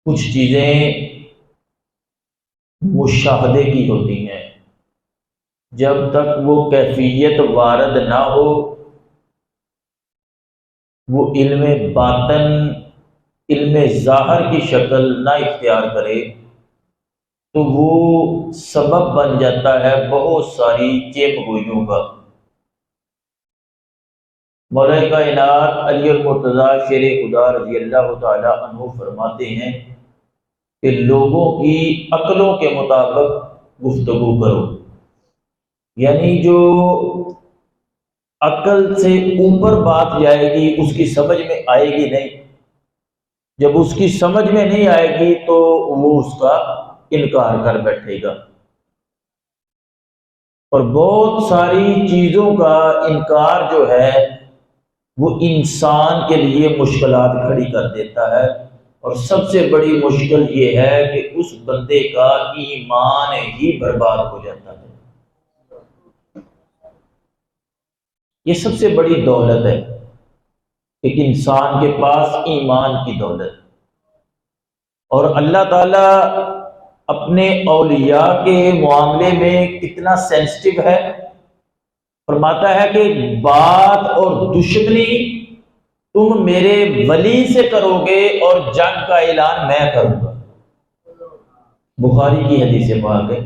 کچھ چیزیں مشاہدے کی ہوتی ہیں، جب تک وہ کیفیت وارد نہ ہو، وہ علم باطن علم ظاہر کی شکل نہ اختیار کرے، تو وہ سبب بن جاتا ہے بہت ساری چیم گوئیوں کا۔ مولا کائنات علی المرتضیٰ شیر خدا رضی اللہ تعالی عنہ فرماتے ہیں کہ لوگوں کی عقلوں کے مطابق گفتگو کرو، یعنی جو عقل سے اوپر بات جائے گی اس کی سمجھ میں آئے گی نہیں، جب اس کی سمجھ میں نہیں آئے گی تو وہ اس کا انکار کر بیٹھے گا، اور بہت ساری چیزوں کا انکار جو ہے وہ انسان کے لیے مشکلات کھڑی کر دیتا ہے، اور سب سے بڑی مشکل یہ ہے کہ اس بندے کا ایمان ہی برباد ہو جاتا ہے۔ یہ سب سے بڑی دولت ہے ایک انسان کے پاس، ایمان کی دولت۔ اور اللہ تعالیٰ اپنے اولیاء کے معاملے میں کتنا سینسٹیو ہے، فرماتا ہے کہ بات اور دشمنی تم میرے ولی سے کرو گے اور جنگ کا اعلان میں کروں گا، بخاری کی حدیث پاک ہے۔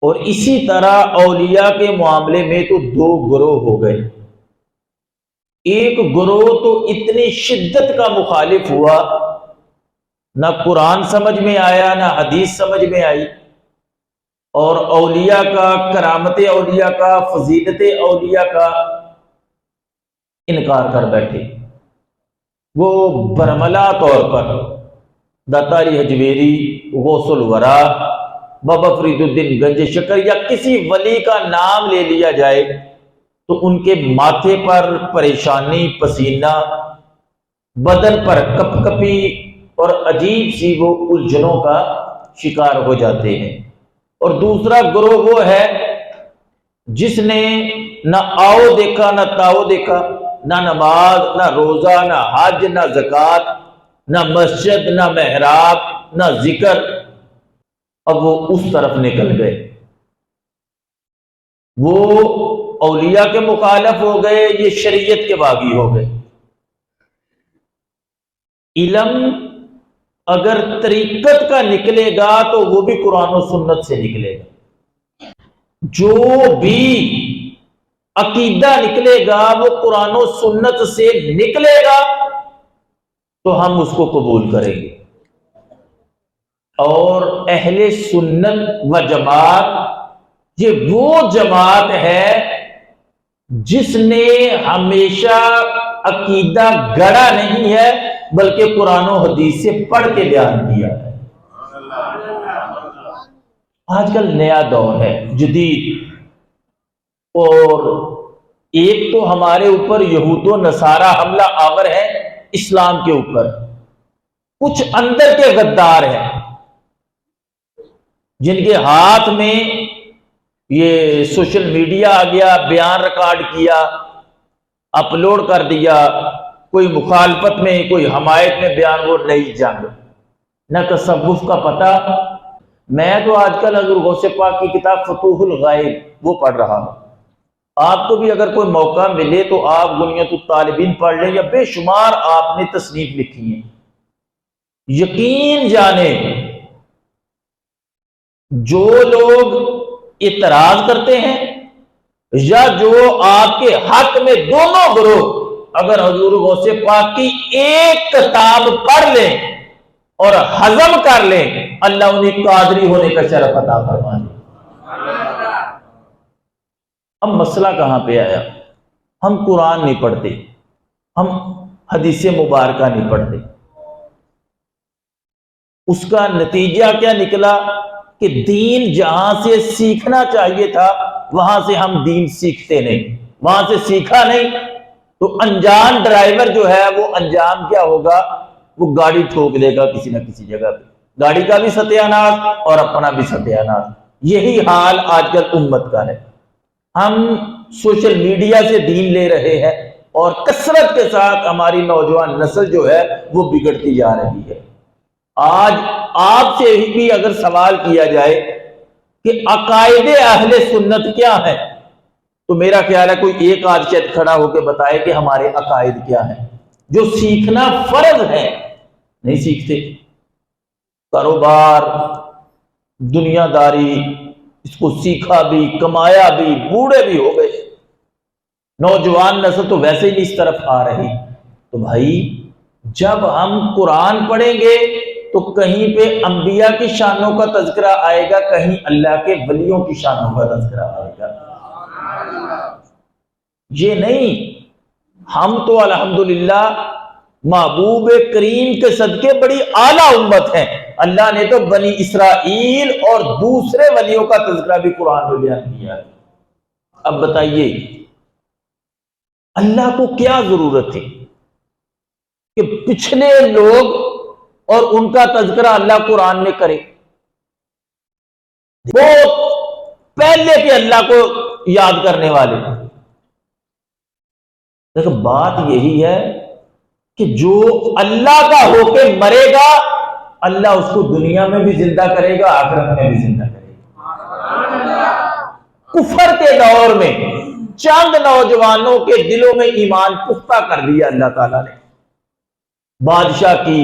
اور اسی طرح اولیاء کے معاملے میں تو دو گروہ ہو گئے، ایک گروہ تو اتنی شدت کا مخالف ہوا، نہ قرآن سمجھ میں آیا نہ حدیث سمجھ میں آئی، اور اولیاء کا، کرامت اولیاء کا، فضیلت اولیاء کا انکار کر بیٹھے۔ وہ برملا طور پر داتا علی حجویری، غوث الورا، بابا فرید الدین گنج شکر یا کسی ولی کا نام لے لیا جائے تو ان کے ماتھے پر پریشانی، پسینہ، بدن پر کپ کپی اور عجیب سی وہ الجھنوں کا شکار ہو جاتے ہیں۔ اور دوسرا گروہ وہ ہے جس نے نہ آؤ دیکھا نہ تاؤ دیکھا، نہ نماز نہ روزہ نہ حج نہ زکوٰۃ نہ مسجد نہ محراب نہ ذکر، اب وہ اس طرف نکل گئے، وہ اولیاء کے مخالف ہو گئے، یہ شریعت کے باغی ہو گئے۔ علم اگر طریقت کا نکلے گا تو وہ بھی قرآن و سنت سے نکلے گا، جو بھی عقیدہ نکلے گا وہ قرآن و سنت سے نکلے گا تو ہم اس کو قبول کریں گے۔ اور اہل سنت و جماعت یہ وہ جماعت ہے جس نے ہمیشہ عقیدہ گڑا نہیں ہے بلکہ قرآن و حدیث سے پڑھ کے بیان کیا ہے۔ آج کل نیا دور ہے، جدید، اور ایک تو ہمارے اوپر یہود و نصارہ حملہ آور ہے اسلام کے اوپر، کچھ اندر کے غدار ہیں جن کے ہاتھ میں یہ سوشل میڈیا آ گیا، بیان ریکارڈ کیا، اپلوڈ کر دیا، کوئی مخالفت میں کوئی حمایت میں بیان، وہ نئی جنگ، نہ تصوف کا پتہ۔ میں تو آج کل حضور غوث پاک کی کتاب فتوح الغائب وہ پڑھ رہا ہوں، آپ کو بھی اگر کوئی موقع ملے تو آپ غنیۃ الطالبین پڑھ لیں، یا بے شمار آپ نے تصنیف لکھی ہیں۔ یقین جانیں جو لوگ اعتراض کرتے ہیں یا جو آپ کے حق میں، دونوں گروہ اگر حضور غوث پاک کی ایک کتاب پڑھ لیں اور ہضم کر لیں، اللہ انہیں قادری ہونے کا شرف عطا فرمائے۔ اب مسئلہ کہاں پہ آیا؟ ہم قرآن نہیں پڑھتے، ہم حدیث مبارکہ نہیں پڑھتے۔ اس کا نتیجہ کیا نکلا کہ دین جہاں سے سیکھنا چاہیے تھا وہاں سے ہم دین سیکھتے نہیں، وہاں سے سیکھا نہیں تو انجان ڈرائیور جو ہے وہ انجام کیا ہوگا؟ وہ گاڑی ٹھوک دے گا کسی نہ کسی جگہ پہ، گاڑی کا بھی ستیہ ناش اور اپنا بھی ستیہ ناش۔ یہی حال آج کل امت کا ہے۔ ہم سوشل میڈیا سے دین لے رہے ہیں، اور کثرت کے ساتھ ہماری نوجوان نسل جو ہے وہ بگڑتی جا رہی ہے۔ آج آپ سے بھی اگر سوال کیا جائے کہ عقائد اہل سنت کیا ہے، تو میرا خیال ہے کوئی ایک آدھ شاید کھڑا ہو کے بتائے کہ ہمارے عقائد کیا ہیں، جو سیکھنا فرض ہے۔ نہیں سیکھتے، کاروبار، دنیا داری، اس کو سیکھا بھی، کمایا بھی، بوڑھے بھی ہو گئے، نوجوان نسل تو ویسے ہی اس طرف آ رہی۔ تو بھائی جب ہم قرآن پڑھیں گے تو کہیں پہ انبیاء کی شانوں کا تذکرہ آئے گا، کہیں اللہ کے ولیوں کی شانوں کا تذکرہ آئے گا۔ یہ نہیں، ہم تو الحمدللہ محبوب کریم کے صدقے بڑی اعلیٰ امت ہیں۔ اللہ نے تو بنی اسرائیل اور دوسرے ولیوں کا تذکرہ بھی قرآن میں بیان کیا ہے۔ اب بتائیے اللہ کو کیا ضرورت تھی کہ پچھلے لوگ اور ان کا تذکرہ اللہ قرآن میں کرے؟ بہت پہلے کے اللہ کو یاد کرنے والے۔ دیکھو بات یہی ہے کہ جو اللہ کا ہو کے مرے گا، اللہ اس کو دنیا میں بھی زندہ کرے گا، آخرت میں بھی زندہ کرے گا۔ کفر کے دور میں چند نوجوانوں کے دلوں میں ایمان پختہ کر دیا اللہ تعالیٰ نے، بادشاہ کی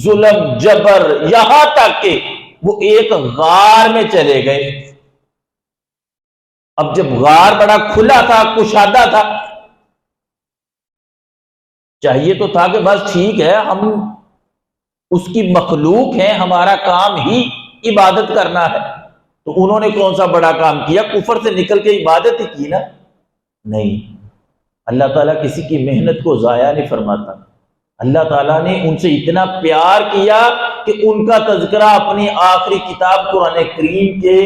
ظلم جبر، یہاں تک کہ وہ ایک غار میں چلے گئے۔ اب جب غار بڑا کھلا تھا، کشادہ تھا، چاہیے تو تھا کہ بس ٹھیک ہے ہم اس کی مخلوق ہیں، ہمارا کام ہی عبادت کرنا ہے، تو انہوں نے کون سا بڑا کام کیا؟ کفر سے نکل کے عبادت ہی کی نا۔ نہیں، اللہ تعالیٰ کسی کی محنت کو ضائع نہیں فرماتا۔ اللہ تعالیٰ نے ان سے اتنا پیار کیا کہ ان کا تذکرہ اپنی آخری کتاب قرآن کریم کے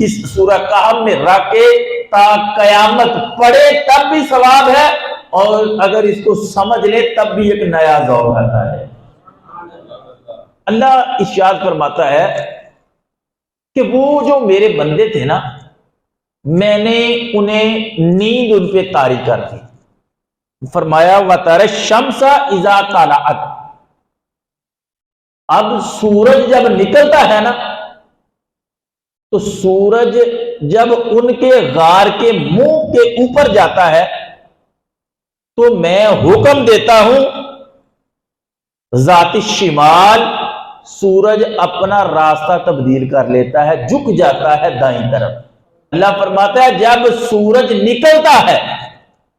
اس سورہ کہف میں رکھ کے تا قیامت پڑھے تب بھی ثواب ہے، اور اگر اس کو سمجھ لے تب بھی ایک نیا ذوق آتا ہے۔ اللہ ارشاد فرماتا ہے کہ وہ جو میرے بندے تھے نا، میں نے انہیں نیند ان پہ طاری کر دی۔ فرمایا وَتَرَى الشَّمْسَ إِذَا طَلَعَتْ، اب سورج جب نکلتا ہے نا، تو سورج جب ان کے غار کے منہ کے اوپر جاتا ہے تو میں حکم دیتا ہوں ذات الشمال، سورج اپنا راستہ تبدیل کر لیتا ہے، جھک جاتا ہے دائیں طرف۔ اللہ فرماتا ہے جب سورج نکلتا ہے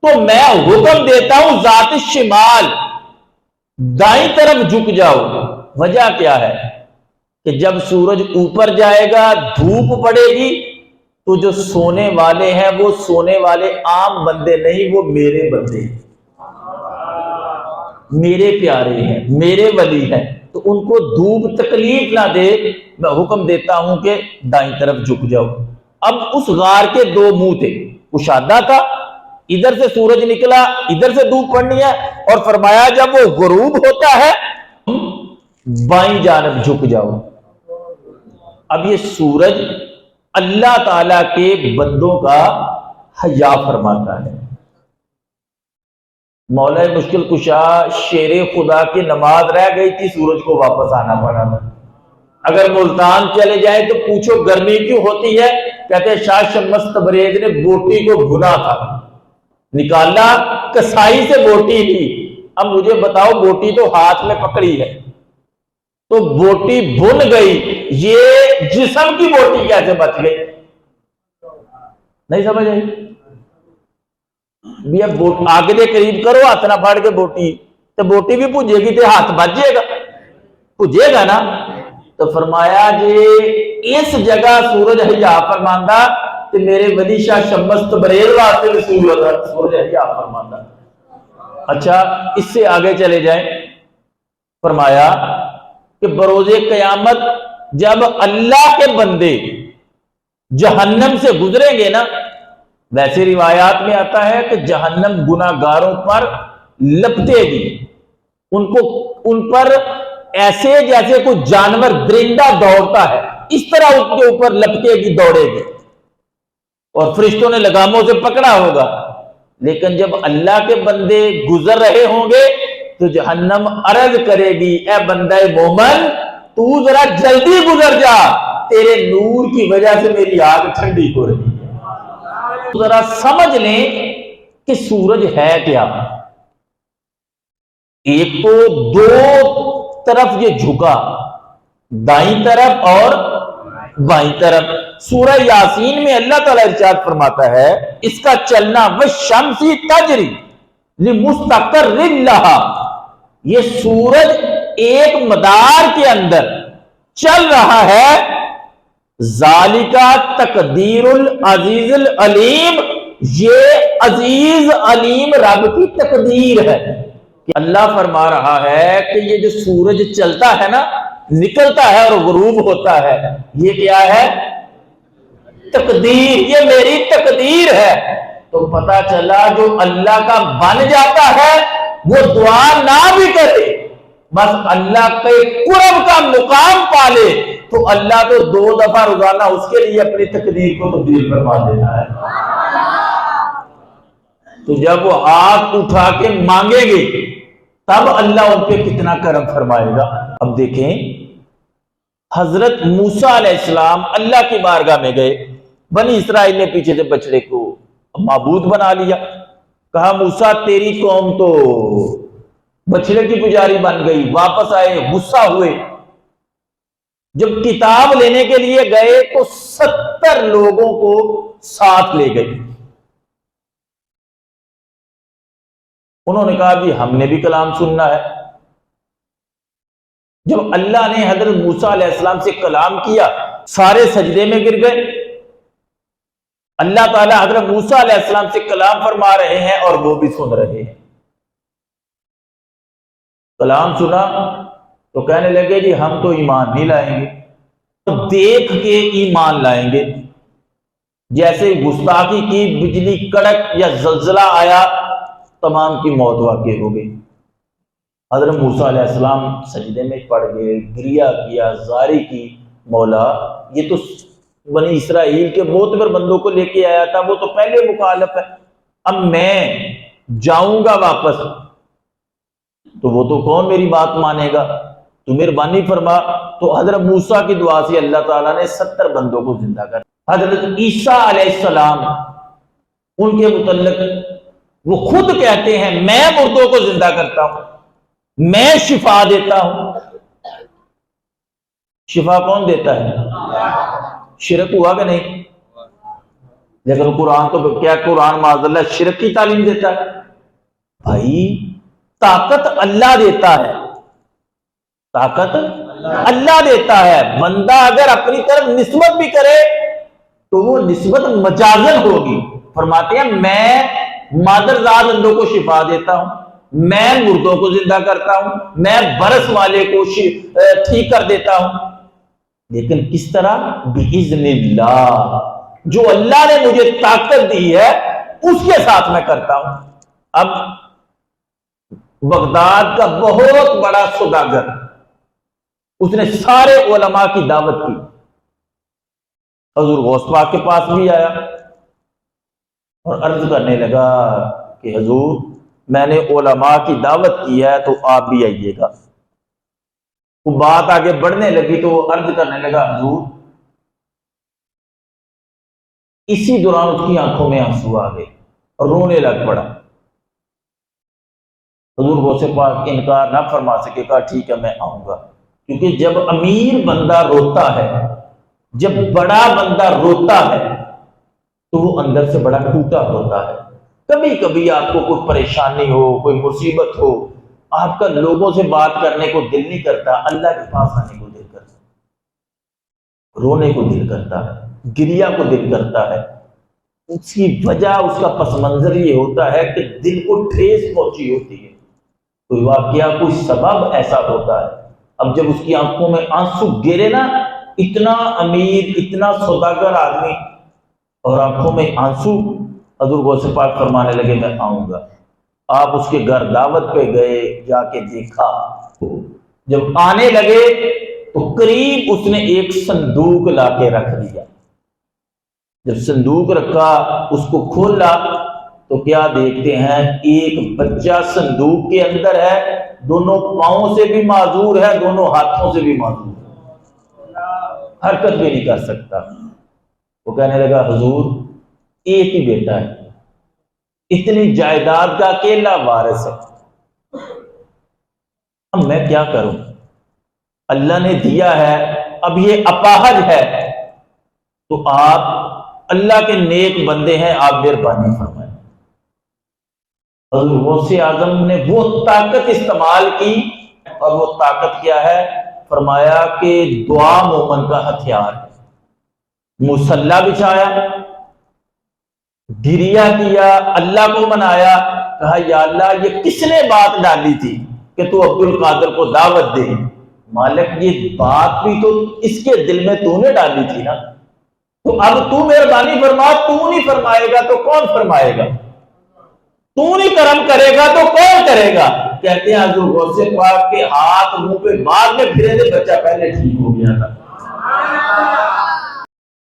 تو میں حکم دیتا ہوں ذات الشمال، دائیں طرف جھک جاؤ۔ وجہ کیا ہے کہ جب سورج اوپر جائے گا، دھوپ پڑے گی، تو جو سونے والے ہیں وہ سونے والے عام بندے نہیں، وہ میرے بندے ہیں، میرے پیارے ہیں، میرے ولی ہیں، تو ان کو دھوپ تکلیف نہ دے، میں حکم دیتا ہوں کہ دائیں طرف جھک جاؤ۔ اب اس غار کے دو منہ تھے، کشادہ تھا، ادھر سے سورج نکلا، ادھر سے دھوپ پڑنی ہے، اور فرمایا جب وہ غروب ہوتا ہے بائیں جانب جھک جاؤ۔ اب یہ سورج اللہ تعالی کے بندوں کا حیا فرماتا ہے۔ مولا مشکل کشا شیر خدا کی نماز رہ گئی تھی، سورج کو واپس آنا پڑا تھا۔ اگر ملتان چلے جائیں تو پوچھو گرمی کیوں ہوتی ہے؟ کہتے شاہ شمس تبریز نے بوٹی کو بھنا تھا، نکالا کسائی سے بوٹی لی۔ اب مجھے بتاؤ بوٹی تو ہاتھ میں پکڑی ہے، تو بوٹی بھن گئی، یہ جسم کی بوٹی کیسے بچ گئی؟ نہیں سمجھ آئی؟ بھی اب آگے دے قریب کرو، ہاتھ نہ پھاڑ کے بوٹی، تو بوٹی بھی پوجے گی تو ہاتھ بچ جائے گا، پوجے گا نا۔ تو فرمایا جی اس جگہ سورج حیا فرماندہ تے میرے ولی شاہ شمس تبریز واسطے بھی سورج حیا فرماندہ۔ اچھا اس سے آگے چلے جائیں، فرمایا کہ بروز قیامت جب اللہ کے بندے جہنم سے گزریں گے نا، ویسے روایات میں آتا ہے کہ جہنم گناہگاروں پر لپٹے گی، ان پر ایسے جیسے کوئی جانور درندہ دوڑتا ہے، اس طرح ان کے اوپر لپٹے گی، دوڑے گی، اور فرشتوں نے لگاموں سے پکڑا ہوگا۔ لیکن جب اللہ کے بندے گزر رہے ہوں گے تو جہنم عرض کرے گی اے بندہ مومن تو ذرا جلدی گزر جا، تیرے نور کی وجہ سے میری آگ ٹھنڈی ہو رہی ہے۔ ذرا سمجھ لیں کہ سورج ہے کیا۔ ایک تو دو طرف یہ جھکا، دائیں طرف اور بائیں طرف۔ سورہ یاسین میں اللہ تعالیٰ ارشاد فرماتا ہے اس کا چلنا والشمس تجری لمستقر لہا، یہ سورج ایک مدار کے اندر چل رہا ہے، ذالک تقدیر العزیز العلیم، یہ عزیز علیم رب کی تقدیر ہے کہ اللہ فرما رہا ہے کہ یہ جو سورج چلتا ہے نا، نکلتا ہے اور غروب ہوتا ہے، یہ کیا ہے؟ تقدیر، یہ میری تقدیر ہے۔ تو پتا چلا جو اللہ کا بن جاتا ہے وہ دعا نہ بھی کرے، بس اللہ کے قرب کا مقام پالے تو اللہ تو 2 دفعہ روزانہ اس کے لیے اپنی تقدیر کو تبدیل فرما دیتا ہے۔ تو جب وہ ہاتھ اٹھا کے مانگیں گے تب اللہ ان پہ کتنا کرم فرمائے گا۔ اب دیکھیں حضرت موسیٰ علیہ السلام اللہ کی بارگاہ میں گئے، بنی اسرائیل نے پیچھے سے بچڑے کو معبود بنا لیا، کہا موسیٰ تیری قوم تو بچڑے کی پجاری بن گئی، واپس آئے غصہ ہوئے، جب کتاب لینے کے لیے گئے تو 70 لوگوں کو ساتھ لے گئے۔ انہوں نے کہا جی ہم نے بھی کلام سننا ہے۔ جب اللہ نے حضرت موسیٰ علیہ السلام سے کلام کیا سارے سجدے میں گر گئے۔ اللہ تعالیٰ حضرت موسیٰ علیہ السلام سے کلام فرما رہے ہیں اور وہ بھی سن رہے ہیں۔ کلام سنا تو کہنے لگے جی ہم تو ایمان نہیں لائیں گے، تو دیکھ کے ایمان لائیں گے۔ جیسے گستاخی کی، بجلی کڑک یا زلزلہ آیا، تمام کی موت واقع ہو گئی۔ حضرت موسیٰ علیہ السلام سجدے میں پڑ گئے، گریہ کیا، زاری کی، مولا یہ تو بنی اسرائیل کے معتبر بندوں کو لے کے آیا تھا، وہ تو پہلے مخالف ہے، اب میں جاؤں گا واپس تو وہ تو کون میری بات مانے گا، تو مہربانی فرما۔ تو حضرت موسیٰ کی دعا سے اللہ تعالیٰ نے 70 بندوں کو زندہ کر۔ حضرت عیسیٰ علیہ السلام ان کے متعلق وہ خود کہتے ہیں میں مردوں کو زندہ کرتا ہوں، میں شفا دیتا ہوں۔ شفا کون دیتا ہے؟ شرک ہوا کہ نہیں؟ لیکن قرآن تو کیا، قرآن معاذ اللہ شرک کی تعلیم دیتا ہے؟ بھائی طاقت اللہ دیتا ہے، طاقت اللہ دیتا ہے، بندہ اگر اپنی طرف نسبت بھی کرے تو وہ نسبت مجازن ہوگی۔ فرماتے ہیں میں مادرزاد اندوں کو شفا دیتا ہوں، میں مردوں کو زندہ کرتا ہوں، میں برس والے کو ٹھیک کر دیتا ہوں، لیکن کس طرح؟ بِإِذْنِ اللہ، جو اللہ نے مجھے طاقت دی ہے اس کے ساتھ میں کرتا ہوں۔ اب بغداد کا بہت بڑا سوداگر، اس نے سارے علماء کی دعوت کی، حضور غوث پاک کے پاس بھی آیا اور عرض کرنے لگا کہ حضور میں نے علماء کی دعوت کی ہے تو آپ بھی آئیے گا۔ وہ بات آگے بڑھنے لگی تو وہ عرض کرنے لگا حضور، اسی دوران اس کی آنکھوں میں آنسو آ گئے اور رونے لگ پڑا۔ حضور غوث پاک انکار نہ فرما سکے، کہا ٹھیک ہے میں آؤں گا، کیونکہ جب امیر بندہ روتا ہے، جب بڑا بندہ روتا ہے تو وہ اندر سے بڑا ٹوٹا ہوتا ہے۔ کبھی کبھی آپ کو کوئی پریشانی ہو، کوئی مصیبت ہو، آپ کا لوگوں سے بات کرنے کو دل نہیں کرتا، اللہ کے پاس آنے کو دل کرتا ہے، رونے کو دل کرتا ہے، گریہ کو دل کرتا ہے۔ اس کی وجہ، اس کا پس منظر یہ ہوتا ہے کہ دل کو ٹھیس پہنچی ہوتی ہے، کوئی واقعہ، کوئی سبب ایسا ہوتا ہے۔ اب جب اس کی آنکھوں میں آنسو گرے نا، اتنا امیر، اتنا سوداگر آدمی، اور آنکھوں میں آنسو، حضور غوث پاک فرمانے لگے میں آؤں گا۔ آپ اس کے گھر دعوت پہ گئے، جا کے دیکھا، جب آنے لگے تو قریب اس نے ایک صندوق لا کے رکھ دیا۔ جب صندوق رکھا، اس کو کھولا تو کیا دیکھتے ہیں؟ ایک بچہ صندوق کے اندر ہے، دونوں پاؤں سے بھی معذور ہے، دونوں ہاتھوں سے بھی معذور ہے، حرکت بھی نہیں کر سکتا۔ وہ کہنے لگا حضور ایک ہی بیٹا ہے، اتنی جائیداد کا اکیلا وارث ہے، اب میں کیا کروں؟ اللہ نے دیا ہے، اب یہ اپاہج ہے، تو آپ اللہ کے نیک بندے ہیں، آپ مہربانی فرمائیں۔ حضور غوث اعظم نے وہ طاقت استعمال کی، اور وہ طاقت کیا ہے؟ فرمایا کہ دعا مومن کا ہتھیار ہے۔ مصلی بچھایا، گریا کیا، اللہ کو منایا، کہا یا اللہ یہ کس نے بات ڈالی تھی کہ تو عبد القادر کو دعوت دے؟ مالک یہ بات بھی تو اس کے دل میں تو نے ڈالی تھی نا، تو اب تو مہربانی فرما، تو نہیں فرمائے گا تو کون فرمائے گا؟ تو نہیں کرم کرے گا تو کون کرے گا؟ کہتے ہیں حضور غوث پاک کے ہاتھ منہ پہ بعد میں پھرے تھے، بچہ پہلے ٹھیک ہو گیا تھا۔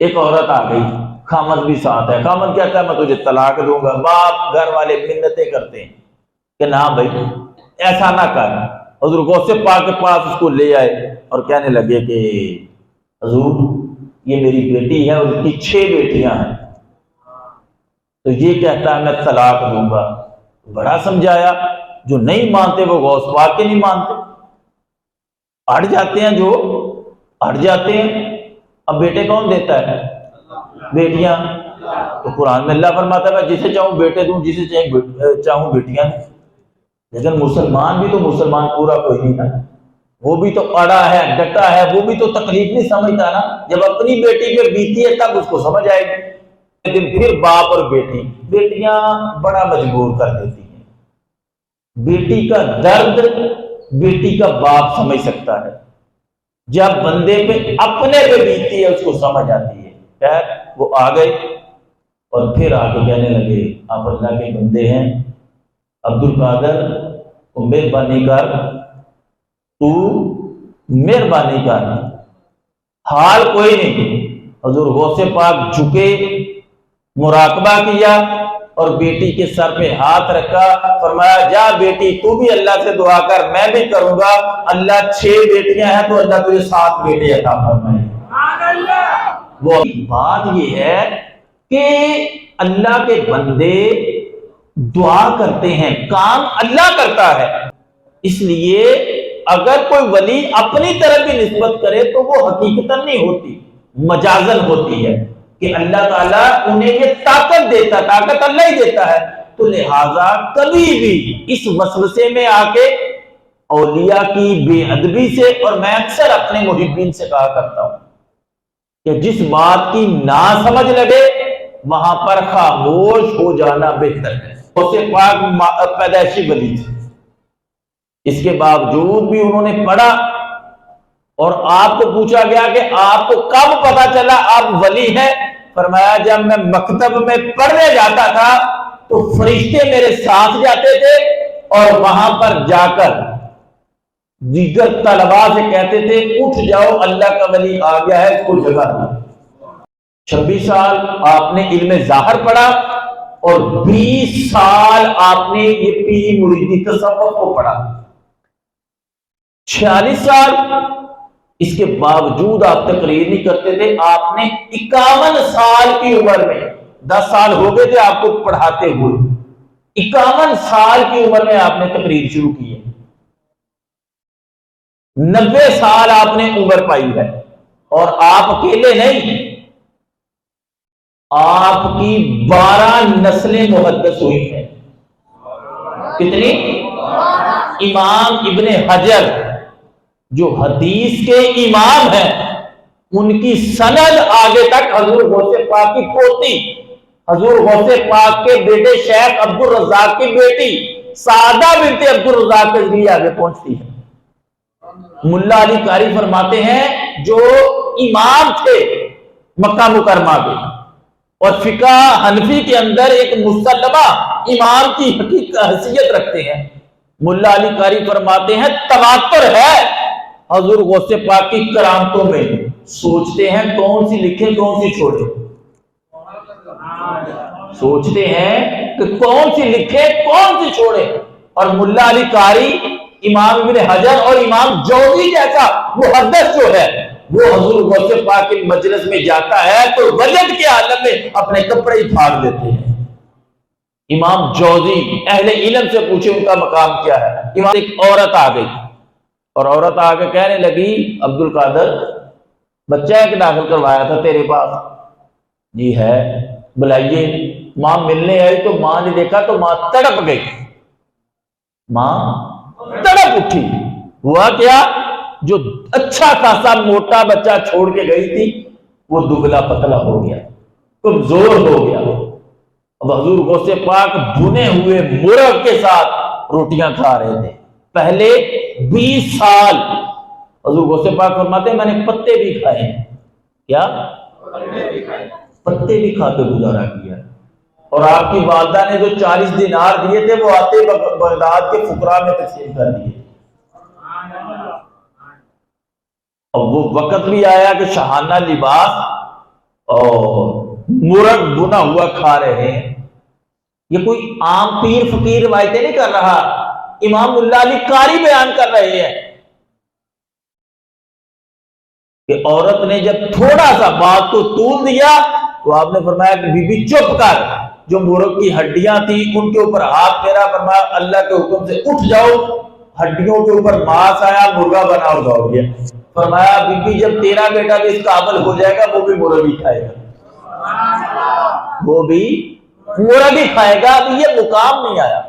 ایک عورت آ گئی، خامد بھی ساتھ ہے، خامد کہتا ہے میں تجھے طلاق دوں گا، باپ گھر والے منتیں کرتے ہیں کہ نہ بھائی ایسا نہ کر۔ حضور غوث پاک کے پاس اس کو لے آئے اور کہنے لگے کہ حضور یہ میری بیٹی ہے اور اس کی 6 بیٹیاں ہیں، تو یہ کہتا ہے میں طلاق دوں گا۔ بڑا سمجھایا، جو نہیں مانتے وہ غوث پاک کے نہیں مانتے، اڑ جاتے ہیں، جو اڑ جاتے ہیں۔ اب بیٹے کون دیتا ہے؟ بیٹیاں۔ تو قرآن میں اللہ فرماتا ہے میں جسے چاہوں بیٹے دوں، جسے چاہوں بیٹیاں دوں۔ لیکن مسلمان بھی تو مسلمان پورا کوئی نہیں نا، وہ بھی تو اڑا ہے، ڈٹا ہے، وہ بھی تو تکلیف نہیں سمجھتا نا، جب اپنی بیٹی پہ بیتی ہے تب اس کو سمجھ آئے گی۔ لیکن پھر باپ اور بیٹی، بیٹیاں بڑا مجبور کر دیتی ہیں، بیٹی کا درد بیٹی کا باپ سمجھ سکتا ہے، جب بندے پہ اپنے پہ بیتی ہے اس کو سمجھ آتی ہے۔ خیر وہ آ گئے اور پھر آ کے کہنے لگے آپ اللہ کے بندے ہیں، عبد القادر تو مہربانی کر، تو مہربانی کر، حال کوئی نہیں۔ حضور غوث پاک جھکے، مراقبہ کیا اور بیٹی کے سر پہ ہاتھ رکھا، فرمایا جا بیٹی تو بھی اللہ سے دعا کر، میں بھی کروں گا، اللہ 6 بیٹیاں ہیں تو اللہ تجھے 7 بیٹے عطا فرمائے۔ وہ بات یہ ہے کہ اللہ کے بندے دعا کرتے ہیں، کام اللہ کرتا ہے، اس لیے اگر کوئی ولی اپنی طرف بھی نسبت کرے تو وہ حقیقتاً نہیں ہوتی، مجازن ہوتی ہے کہ اللہ تعالیٰ انہیں یہ طاقت دیتا، طاقت اللہ ہی دیتا ہے۔ تو لہٰذا کبھی بھی اس وسوسے میں آ کے اولیاء کی بے ادبی سے، اور میں اکثر اپنے محبین سے کہا کرتا ہوں کہ جس بات کی نہ سمجھ لگے وہاں پر خاموش ہو جانا بہتر ہے۔ غوث پاک پیدائشی ولی تھے، اس کے باوجود بھی انہوں نے پڑھا، اور آپ کو پوچھا گیا کہ آپ کو کب پتا چلا آپ ولی ہیں؟ فرمایا جب میں مکتب میں پڑھنے جاتا تھا تو فرشتے میرے ساتھ جاتے تھے، اور وہاں پر جا کر دیگر طلباء سے کہتے تھے اٹھ جاؤ اللہ کا ولی آ گیا ہے، اس کو جگہ دو۔ 26 سال آپ نے علم ظاہر پڑھا، اور 20 سال آپ نے یہ پیری مریدی تصوف کو پڑھا، 46 سال۔ اس کے باوجود آپ تقریر نہیں کرتے تھے، آپ نے 51 سال کی عمر میں، 10 سال ہو گئے تھے آپ کو پڑھاتے ہوئے، 51 سال کی عمر میں آپ نے تقریر شروع کی ہے، 90 سال آپ نے عمر پائی ہے، اور آپ اکیلے نہیں، آپ کی 12 نسلیں محدث ہوئی ہیں۔ کتنی؟ امام ابن حجر جو حدیث کے امام ہیں، ان کی سند آگے تک حضور غوث پاک کی پوتی، حضور غوث پاک کے بیٹے شیخ عبد الرزاق کی بیٹی سعادہ بنت عبد الرزاق کے ذریعے آگے پہنچتی ہے۔ ملا علی قاری فرماتے ہیں جو امام تھے مکہ مکرمہ کے، اور فقہ حنفی کے اندر ایک مسلمہ امام کی حیثیت رکھتے ہیں، ملا علی قاری فرماتے ہیں تواتر ہے حضور غوث پاک کی کرامتوں میں، سوچتے ہیں کون سی لکھیں کون سی چھوڑیں۔ سوچتے ہیں کہ کون سی لکھے کون سی چھوڑے، اور ملا علی قاری، امام ابن حجر اور امام جوزی جیسا محدث جو ہے وہ حضور غوث پاک کے مجلس میں جاتا ہے تو وجد کے عالم میں اپنے کپڑے ہی پھاڑ دیتے ہیں۔ امام جوزی، اہل علم سے پوچھے ان کا مقام کیا ہے۔ امام ایک عورت آ گئی اور عورت آ کے کہنے لگی عبد القادر بچہ ایک داخل کروایا تھا تیرے پاس۔ جی ہے، بلائیے۔ ماں ملنے آئی تو ماں نے دیکھا تو ماں تڑپ گئی، ماں تڑپ اٹھی۔ ہوا کیا؟ جو اچھا خاصا موٹا بچہ چھوڑ کے گئی تھی وہ دبلا پتلا ہو گیا، کمزور ہو گیا۔ اب حضور غوث پاک بھنے ہوئے مرغ کے ساتھ روٹیاں کھا رہے تھے۔ پہلے 20 سال حضور غوث پاک فرماتے ہیں میں نے پتے بھی کھائے ہیں۔ کیا؟ پتے بھی کھا کے گزارا کیا۔ اور آپ کی والدہ نے جو 40 دینار دیے تھے وہ آتے بغداد کے فقراء میں تقسیم کر دیے۔ اور وہ وقت بھی آیا کہ شاہانہ لباس اور مرغ بنا ہوا کھا رہے ہیں۔ یہ کوئی عام پیر فقیر روایتیں نہیں کر رہا، امام ملا علی قاری بیان کر رہے ہیں کہ عورت نے جب تھوڑا سا بات کو طول دیا تو آپ نے فرمایا کہ بی بی چپ کر۔ جو مرغ کی ہڈیاں تھی ان کے اوپر ہاتھ پھیرا، فرمایا اللہ کے حکم سے اٹھ جاؤ۔ ہڈیوں کے اوپر ماس آیا، مرغا بنا اور دوڑ گیا۔ فرمایا بی بی جب تیرا بیٹا بھی اس قابل ہو جائے گا وہ بھی مرغ ہی کھائے گا، وہ بھی مرغ ہی کھائے گا۔ ابھی یہ مقام نہیں آیا۔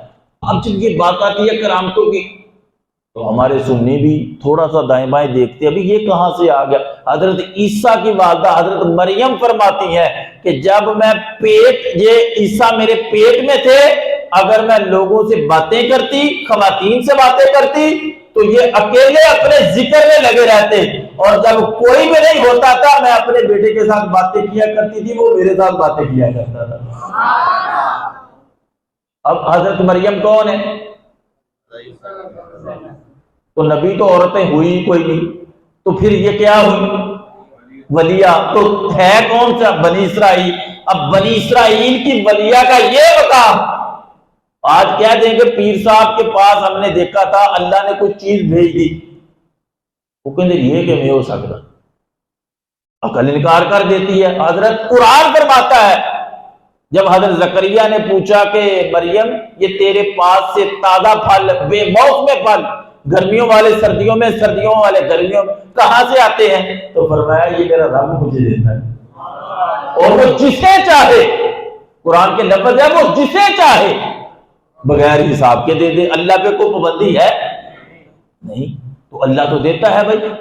اب جب یہ بات آتی ہے کرامتوں کی تو ہمارے سنی بھی تھوڑا سا دائیں بائیں دیکھتے ابھی یہ کہاں سے آ گیا۔ حضرت عیسیٰ کی والدہ حضرت مریم فرماتی ہیں کہ جب میں یہ عیسیٰ میرے پیٹ میں تھے، اگر میں لوگوں سے باتیں کرتی، خواتین سے باتیں کرتی تو یہ اکیلے اپنے ذکر میں لگے رہتے، اور جب کوئی بھی نہیں ہوتا تھا میں اپنے بیٹے کے ساتھ باتیں کیا کرتی تھی، وہ میرے ساتھ باتیں کیا کرتا تھا۔ اب حضرت مریم کون ہے؟ تو نبی تو عورتیں ہوئی کوئی نہیں، تو پھر یہ کیا ہوئی؟ ولیہ۔ تو ہے کون سا؟ بنی اسرائیل۔ اب بنی اسرائیل کی ولیہ کا یہ مقام آج کہہ دیں کہ پیر صاحب کے پاس ہم نے دیکھا تھا اللہ نے کوئی چیز بھیج دی، وہ کہتے یہ کہ نہیں ہو سکتا، عقل انکار کر دیتی ہے۔ حضرت قرآن فرماتا ہے جب حضرت زکریا نے پوچھا کہ مریم یہ تیرے پاس سے تازہ پھل، بے موسم پھل، گرمیوں والے سردیوں میں، سردیوں والے گرمیوں میں کہاں سے آتے ہیں؟ تو فرمایا یہ میرا رب مجھے دیتا ہے، اور وہ جسے چاہے، قرآن کے لفظ ہے وہ جسے چاہے بغیر حساب کے دے دے۔ اللہ پہ کوئی پابندی ہے نہیں، تو اللہ تو دیتا ہے بھائی،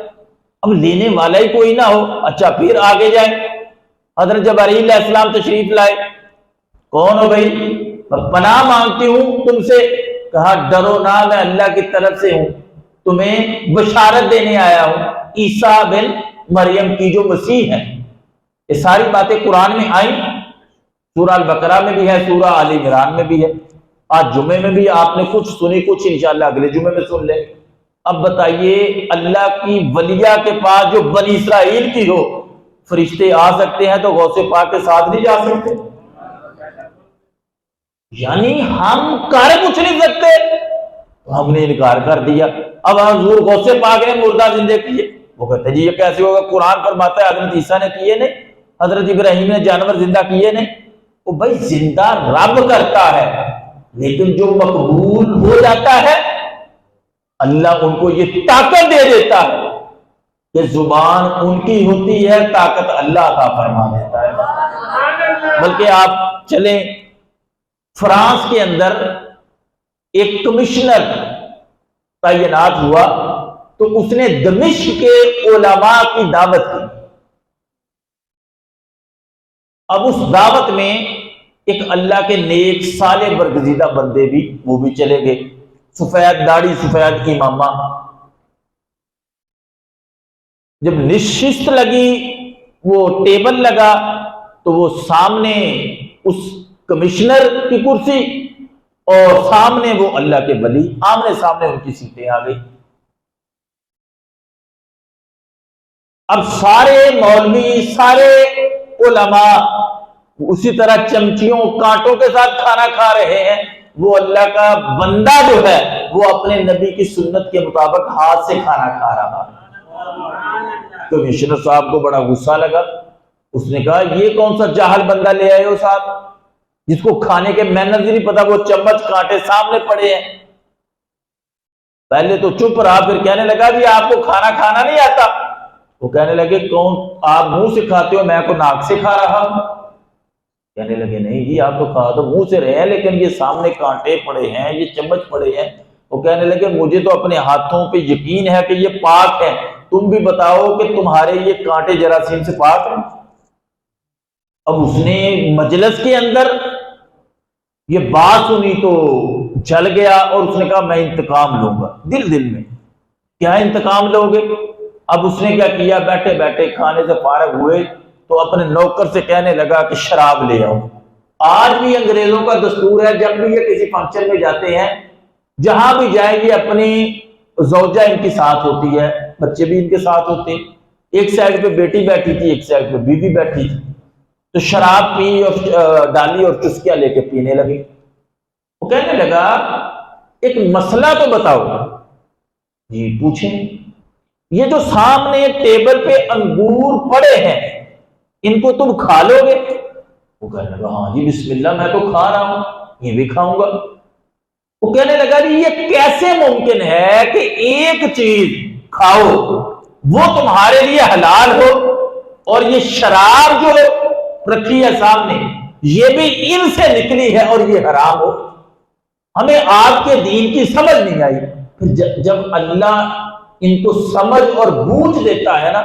اب لینے والا ہی کوئی نہ ہو۔ اچھا پھر آگے جائیں، حضرت جبرائیل علیہ السلام تشریف لائے۔ کون ہو بھائی؟ پناہ مانگتی ہوں تم سے۔ کہا ڈرو نہ، میں اللہ کی طرف سے ہوں، تمہیں بشارت دینے آیا ہوں عیسیٰ بن مریم کی جو مسیح ہے۔ یہ ساری باتیں قرآن میں آئیں، سورہ البقرہ میں بھی ہے، سورہ آل عمران میں بھی ہے۔ آج جمعے میں بھی آپ نے کچھ سنی، کچھ انشاءاللہ اگلے جمعے میں سن لیں۔ اب بتائیے اللہ کی ولیہ کے پاس جو بنی اسرائیل کی ہو، فرشتے آ سکتے ہیں تو غوث پاک کے ساتھ نہیں جا سکتے؟ یعنی ہم کر کچھ نہیں سکتے، ہم نے انکار کر دیا۔ اب حضور غوث پاک نے مردہ زندہ کیے، وہ کہتے جی یہ کیسے ہوگا؟ قرآن فرماتا ہے حضرت عیسیٰ نے کیے نہیں، حضرت ابراہیم نے جانور زندہ کیے نہیں۔ وہ بھائی زندہ رب کرتا ہے، لیکن جو مقبول ہو جاتا ہے اللہ ان کو یہ طاقت دے دیتا ہے کہ زبان ان کی ہوتی ہے، طاقت اللہ عطا فرما دیتا ہے۔ بلکہ آپ چلیں فرانس کے اندر ایک کمشنر تعینات ہوا تو اس نے دمشق کے علماء کی دعوت کی۔ اب اس دعوت میں ایک اللہ کے نیک صالح برگزیدہ بندے بھی وہ بھی چلے گئے، سفید داڑھی سفید امامہ۔ جب نشست لگی، وہ ٹیبل لگا تو وہ سامنے اس کمشنر کی کرسی اور سامنے وہ اللہ کے ولی، آمنے سامنے ان کی سیٹیں آ گئی۔ اب سارے مولوی، سارے علماء اسی طرح چمچیوں کانٹوں کے ساتھ کھانا کھا رہے ہیں، وہ اللہ کا بندہ جو ہے وہ اپنے نبی کی سنت کے مطابق ہاتھ سے کھانا کھا رہا ہے۔ کمشنر صاحب کو بڑا غصہ لگا، اس نے کہا یہ کون سا جاہل بندہ لے آئے ہو صاحب، جس کو کھانے کے مینرز ہی نہیں پتا، وہ چمچ کانٹے سامنے پڑے ہیں۔ پہلے تو چپ رہا، پھر کہنے لگا جی آپ کو کھانا کھانا نہیں آتا؟ وہ کہنے لگے کون آپ منہ سے کھاتے ہو، میں کو ناک سے کھا رہا ہوں؟ کہنے لگے نہیں جی آپ تو کھا تو منہ سے رہے ہیں، لیکن یہ سامنے کانٹے پڑے ہیں، یہ چمچ پڑے ہیں۔ وہ کہنے لگے مجھے تو اپنے ہاتھوں پہ یقین ہے کہ یہ پاک ہے، تم بھی بتاؤ کہ تمہارے یہ کانٹے جراثیم سے پاک ہیں؟ اب اس نے مجلس کے اندر یہ بات سنی تو جل گیا، اور اس نے کہا میں انتقام لوں گا۔ دل میں کیا انتقام لو گے؟ اب اس نے کیا کیا، بیٹھے بیٹھے کھانے سے فارغ ہوئے تو اپنے نوکر سے کہنے لگا کہ شراب لے آؤ۔ آج بھی انگریزوں کا دستور ہے، جب بھی یہ کسی فنکشن میں جاتے ہیں، جہاں بھی جائیں گے اپنی زوجہ ان کے ساتھ ہوتی ہے، بچے بھی ان کے ساتھ ہوتے ہیں، ایک سائڈ پہ بیٹی بیٹھی تھی، ایک سائڈ پہ بیوی بیٹھی تھی، تو شراب پی اور ڈالی اور چسکیاں لے کے پینے لگے۔ وہ کہنے لگا ایک مسئلہ تو بتاؤ۔ جی پوچھیں۔ یہ جو سامنے ٹیبل پہ انگور پڑے ہیں ان کو تم کھا لو گے؟ وہ کہنے لگا ہاں جی بسم اللہ میں تو کھا رہا ہوں، یہ بھی کھاؤں گا۔ وہ کہنے لگا جی یہ کیسے ممکن ہے کہ ایک چیز کھاؤ وہ تمہارے لیے حلال ہو، اور یہ شراب جو رکھی ہے سامنے یہ بھی ان سے نکلی ہے اور یہ حرام ہو؟ ہمیں آپ کے دین کی سمجھ نہیں آئی۔ جب اللہ ان کو سمجھ اور بوجھ دیتا ہے نا،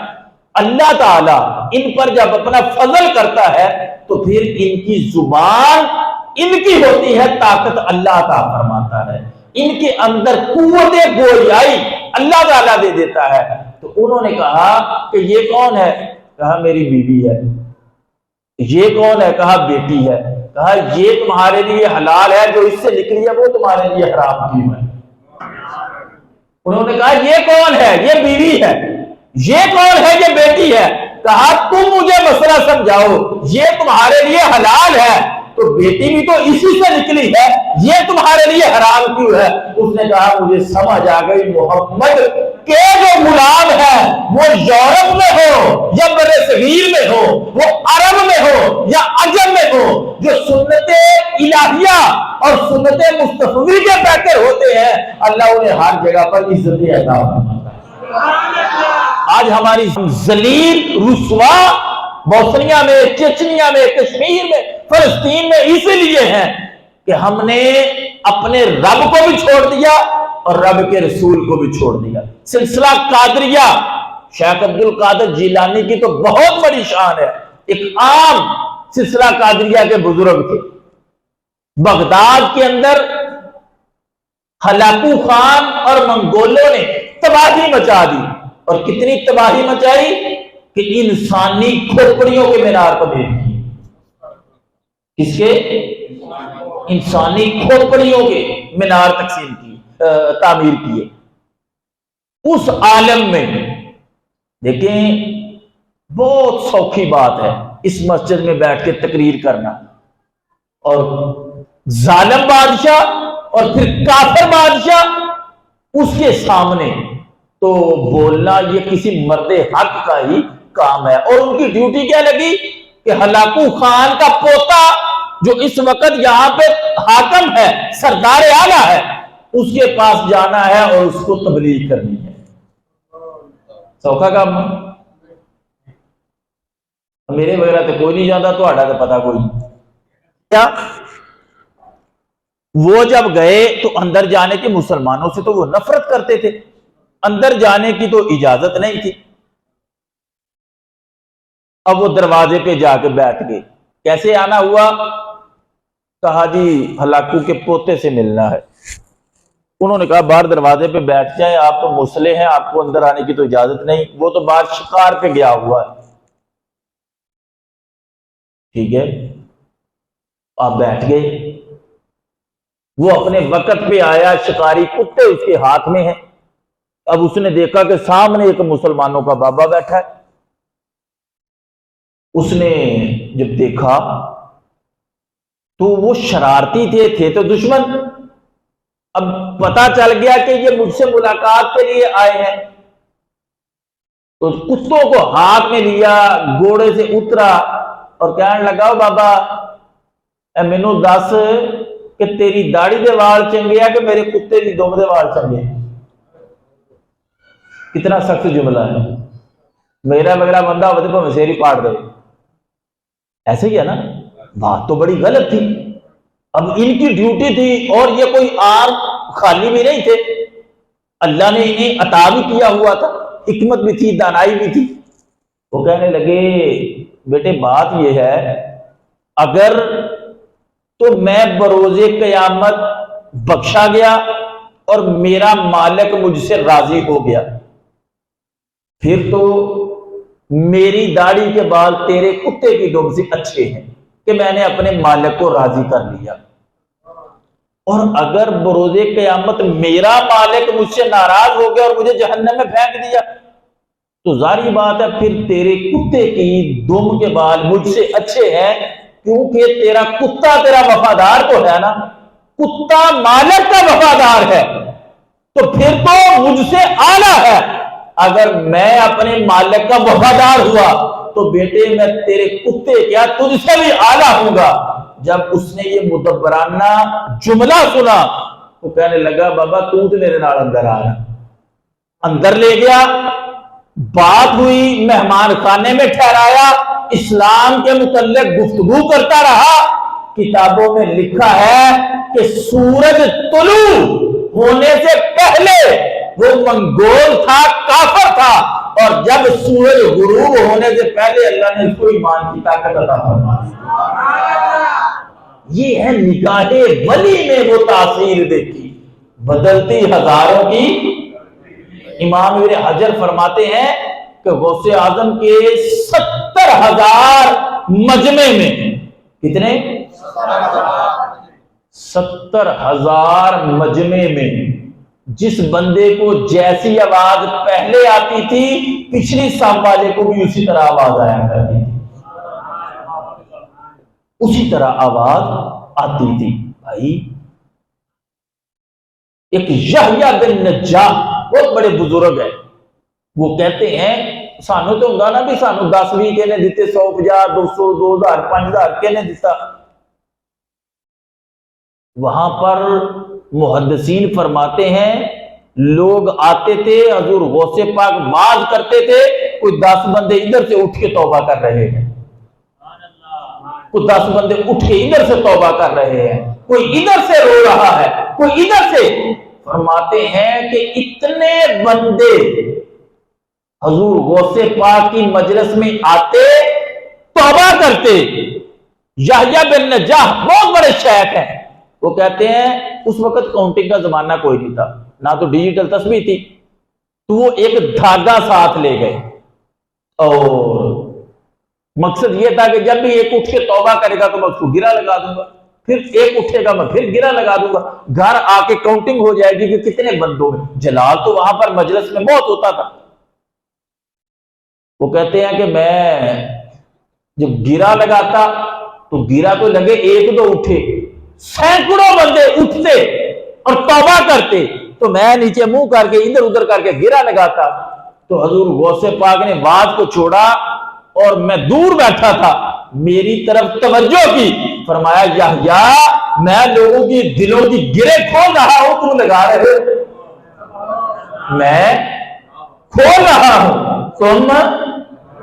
اللہ تعالیٰ ان پر جب اپنا فضل کرتا ہے تو پھر ان کی زبان ان کی ہوتی ہے طاقت، اللہ عطا فرماتا ہے، ان کے اندر قوت گویائی اللہ تعالیٰ دے دیتا ہے۔ تو انہوں نے کہا کہ یہ کون ہے؟ کہا میری بیوی ہے۔ یہ کون ہے؟ کہا بیٹی ہے۔ کہا یہ تمہارے لیے حلال ہے، جو اس سے نکلی ہے وہ تمہارے لیے حرام کی ہے۔ انہوں نے کہا یہ کون ہے؟ یہ بیوی ہے۔ یہ کون ہے؟ یہ بیٹی ہے۔ کہا تم مجھے مسئلہ سمجھاؤ، یہ تمہارے لیے حلال ہے تو بیٹی بھی تو اسی سے نکلی ہے، یہ تمہارے لیے حرام کیوں ہے؟ اس نے کہا مجھے سمجھ آ گئی، محمد کے جو غلام ہے وہ یورپ میں ہو یا برصغیر میں ہو، وہ عرب میں ہو یا عجم میں ہو، جو سنت الہیہ اور سنت مصطفی کے پیکر ہوتے ہیں، اللہ انہیں ہر جگہ پر عزت عطا فرماتا ہے۔ آج ہماری ذلیل رسوا بوسنیا میں، چچنیا میں، کشمیر میں، فلسطین میں اس لیے ہے کہ ہم نے اپنے رب کو بھی چھوڑ دیا اور رب کے رسول کو بھی چھوڑ دیا۔ سلسلہ قادریہ، شیخ عبد القادر جیلانی کی تو بہت بڑی شان ہے، ایک عام سلسلہ قادریہ کے بزرگ تھے۔ بغداد کے اندر ہلاکو خان اور منگولوں نے تباہی مچا دی، اور کتنی تباہی مچائی کہ انسانی کھوپڑیوں کے مینار کو دے دی۔ کس کے؟ انسانی کھوپڑیوں کے مینار تقسیم کی، تعمیر کیے۔ اس عالم میں دیکھیں بہت سوکھی بات ہے اس مسجد میں بیٹھ کے تقریر کرنا، اور ظالم بادشاہ اور پھر کافر بادشاہ اس کے سامنے تو بولنا یہ کسی مرد حق کا ہی کام ہے۔ اور ان کی ڈیوٹی کیا لگی کہ ہلاکو خان کا پوتا جو اس وقت یہاں پہ حاکم ہے، سردار اعلیٰ ہے، اس کے پاس جانا ہے اور اس کو تبلیغ کرنی ہے۔ سوکھا کام میرے وغیرہ تو کوئی نہیں جاتا، تو آڑا تو پتا کوئی نہیں کیا۔ وہ جب گئے تو اندر جانے کے مسلمانوں سے تو وہ نفرت کرتے تھے، اندر جانے کی تو اجازت نہیں تھی۔ اب وہ دروازے پہ جا کے بیٹھ گئے۔ کیسے آنا ہوا؟ کہا جی ہلاکو کے پوتے سے ملنا ہے۔ انہوں نے کہا باہر دروازے پہ بیٹھ جائیں، آپ تو مسلح ہیں، آپ کو اندر آنے کی تو اجازت نہیں، وہ تو باہر شکار پہ گیا ہوا ہے۔ ٹھیک ہے، آپ بیٹھ گئے۔ وہ اپنے وقت پہ آیا، شکاری کتے اس کے ہاتھ میں ہیں۔ اب اس نے دیکھا کہ سامنے ایک مسلمانوں کا بابا بیٹھا ہے۔ اس نے جب دیکھا تو وہ شرارتی تھے تو دشمن. اب پتا چل گیا کہ یہ مجھ سے ملاقات کے لیے آئے ہیں، تو کتوں کو ہاتھ میں لیا، گھوڑے سے اترا اور کہنے لگا بابا مینو دس کہ تیری داڑھی دے وال چنگے کہ میرے کتے کی دم دے وال چنگے. کتنا سخت جملہ ہے. میرا وغیرہ بندہ ہوتے تو مسیری پاٹ دے. ایسے ہی ہے نا، بات تو بڑی غلط تھی. اب ان کی ڈیوٹی تھی اور یہ کوئی آر خالی بھی نہیں تھے، اللہ نے انہیں عطا بھی کیا ہوا تھا، حکمت بھی تھی، دانائی بھی تھی. وہ کہنے لگے بیٹے بات یہ ہے، اگر تو میں بروز قیامت بخشا گیا اور میرا مالک مجھ سے راضی ہو گیا، پھر تو میری داڑھی کے بال تیرے کتے کی دم سے اچھے ہیں کہ میں نے اپنے مالک کو راضی کر لیا. اور اگر بروز قیامت میرا مالک مجھ سے ناراض ہو گیا اور مجھے جہنم میں پھینک دیا، تو ظاہری بات ہے پھر تیرے کتے کی دم کے بال مجھ سے اچھے ہیں، کیونکہ تیرا کتا تیرا وفادار تو ہے نا، کتا مالک کا وفادار ہے، تو پھر تو مجھ سے اعلیٰ ہے. اگر میں اپنے مالک کا وفادار ہوا تو بیٹے میں تیرے کتے کیا تجھ سے بھی اعلیٰ ہوں گا. جب اس نے یہ مدبرانہ جملہ سنا تو کہنے لگا بابا تو میرے نال اندر آ رہا. اندر لے گیا، بات ہوئی، مہمان خانے میں ٹھہرایا، اسلام کے متعلق گفتگو کرتا رہا. کتابوں میں لکھا ہے کہ سورج طلوع ہونے سے پہلے وہ منگول تھا، کافر تھا، اور جب سورج غروب ہونے سے پہلے اللہ نے اس کو ایمان کی طاقت عطا فرمائی. یہ ہے نگاہ ولی میں وہ تاثیر دیکھی بدلتی ہزاروں کی. امام ابن حجر فرماتے ہیں کہ غوث اعظم کے 70,000 مجمع میں کتنے 70,000 مجمع میں جس بندے کو جیسی آواز پہلے آتی تھی پچھلی صف والے کو بھی اسی طرح آواز آیا کرتی تھی، اسی طرح آواز آتی تھی. بھائی ایک یحییٰ بن نجاح بہت بڑے بزرگ ہیں، وہ کہتے ہیں سانو تو ہوں نا بھی سانو 10-20 کہنے دیتے، 100-50 200 2000 5000 کہنے دیتا. وہاں پر محدثین فرماتے ہیں لوگ آتے تھے، حضور غوث پاک واز کرتے تھے، کوئی 10 بندے ادھر سے اٹھ کے توبہ کر رہے ہیں، کوئی 10 بندے اٹھ کے ادھر سے توبہ کر رہے ہیں، کوئی ادھر سے رو رہا ہے، کوئی ادھر سے. فرماتے ہیں کہ اتنے بندے حضور غوث پاک کی مجلس میں آتے، توبہ کرتے. یحییٰ بن نجاح بہت بڑے شیخ ہیں، وہ کہتے ہیں اس وقت کاؤنٹنگ کا زمانہ کوئی نہیں تھا، نہ تو ڈیجیٹل تسبیح تھی، تو وہ ایک دھاگا ساتھ لے گئے اور مقصد یہ تھا کہ جب بھی ایک اٹھ کے توبہ کرے گا تو میں اس کو گرا لگا دوں گا، پھر ایک اٹھے گا میں پھر گرا لگا دوں گا. گھر آ کے کاؤنٹنگ ہو جائے گی کہ کتنے بندوں میں. جلال تو وہاں پر مجلس میں موت ہوتا تھا. وہ کہتے ہیں کہ میں جب گرا لگاتا تو گرا تو لگے 1-2 اٹھے، سینکڑوں بندے اٹھتے اور توبہ کرتے، تو میں نیچے منہ کر کے ادھر ادھر کر کے گرا لگاتا. تو حضور غوث پاک نے واز کو چھوڑا اور میں دور بیٹھا تھا، میری طرف توجہ کی، فرمایا یحییٰ میں لوگوں کی دلوں کی گرے کھول رہا ہوں، تم لگا رہے ہو، میں کھول رہا ہوں تم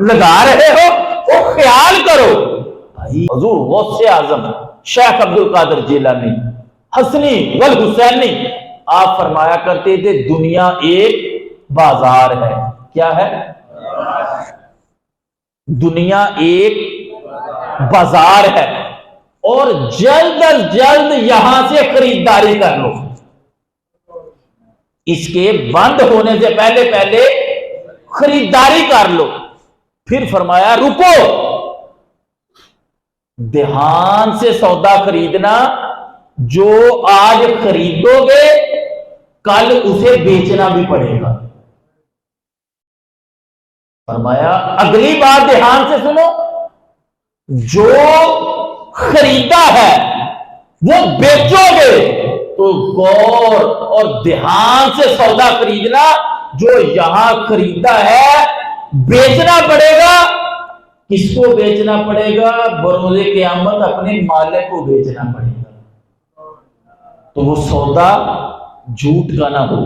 لگا رہے ہو، وہ خیال کرو. بھائی حضور غوث اعظم شیخ عبد القادر جیلانی حسنی والحسینی آپ فرمایا کرتے تھے دنیا ایک بازار ہے. کیا ہے؟ دنیا ایک بازار ہے اور جلد از جلد یہاں سے خریداری کر لو، اس کے بند ہونے سے پہلے پہلے خریداری کر لو. پھر فرمایا رکو، دھیان سے سودا خریدنا، جو آج خریدو گے کل اسے بیچنا بھی پڑے گا. فرمایا اگلی بات دھیان سے سنو، جو خریدا ہے وہ بیچو گے تو غور اور دھیان سے سودا خریدنا. جو یہاں خریدا ہے بیچنا پڑے گا. کس کو بیچنا پڑے گا؟ بروز قیامت اپنے مالک کو بیچنا پڑے گا. تو وہ سودا جھوٹ کا نہ ہو،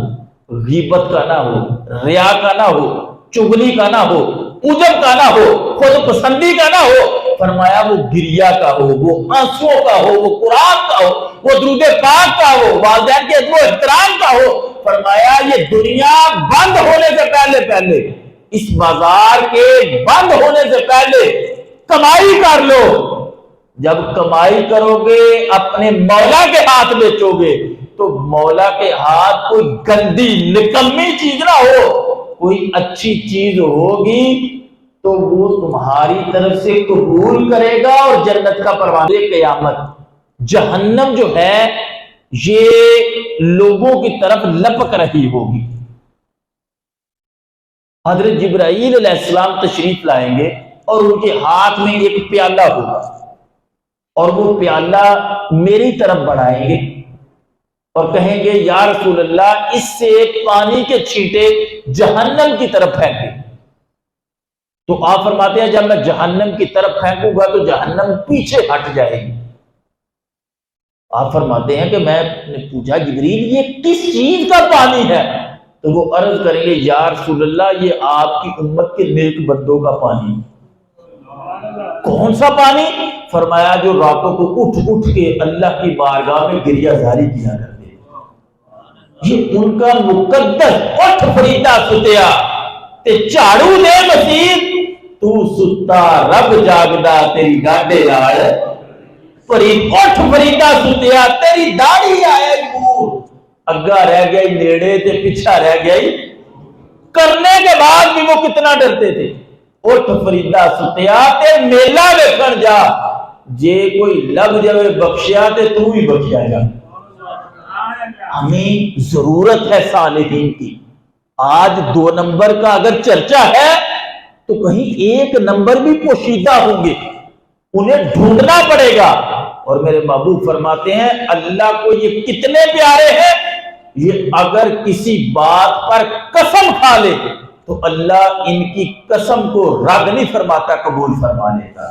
غیبت کا نہ ہو، ریا کا نہ ہو، چغلی کا نہ ہو، عجب کا نہ ہو، خود پسندی کا نہ ہو. فرمایا وہ گریا کا ہو، وہ آنسوؤں کا ہو، وہ قرآن کا ہو، وہ درود پاک کا ہو، والدین کے ادب و احترام کا ہو. فرمایا یہ دنیا بند ہونے سے پہلے اس بازار کے بند ہونے سے پہلے کمائی کر لو. جب کمائی کرو گے اپنے مولا کے ہاتھ بیچو گے تو مولا کے ہاتھ کوئی گندی نکمی چیز نہ ہو، کوئی اچھی چیز ہوگی تو وہ تمہاری طرف سے قبول کرے گا اور جنت کا پروانہ. قیامت جہنم جو ہے یہ لوگوں کی طرف لپک رہی ہوگی. حضرت جبرائیل علیہ السلام تشریف لائیں گے اور ان کے ہاتھ میں ایک پیالہ ہوگا اور وہ پیالہ میری طرف بڑھائیں گے اور کہیں گے یا رسول اللہ اس سے پانی کے چھینٹے جہنم کی طرف پھینکیں. تو آپ فرماتے ہیں جب میں جہنم کی طرف پھینکوں گا تو جہنم پیچھے ہٹ جائے گی. آپ فرماتے ہیں کہ میں نے پوچھا جبریل یہ کس چیز کا پانی ہے؟ تو وہ عرض کریں گے یا رسول اللہ یہ آپ کی امت کے نیک بندوں کا پانی. کون سا پانی؟ فرمایا جو راتوں کو اٹھ اٹھ کے اللہ کی بارگاہ میں گریہ زاری کیا کرتے. یہ ان کا مقدس اٹھ فریدہ ستیا تے جھاڑو دے مسیح تو ستا رب جاگدا تیری گاڈے لال فرید اٹھ فریدہ ستیا تیری داڑھی آئے دور اگا رہ گئی نیڑے تے پیچھا رہ گئی. کرنے کے بعد بھی وہ کتنا ڈرتے تھے. اٹھ فریدہ ستیا تے میلہ ویکھن جا جے کوئی لگ جاوے بخشیا تے تو ہی بخشیا جا. ہمیں ضرورت ہے صالحین کی. آج 2 نمبر کا اگر چرچا ہے تو کہیں 1 نمبر بھی پوشیدہ ہوں گے، انہیں ڈھونڈنا پڑے گا. اور میرے محبوب فرماتے ہیں اللہ کو یہ کتنے پیارے ہیں، یہ اگر کسی بات پر قسم کھا لے تو اللہ ان کی قسم کو رد نہیں فرماتا، قبول فرما لیتا.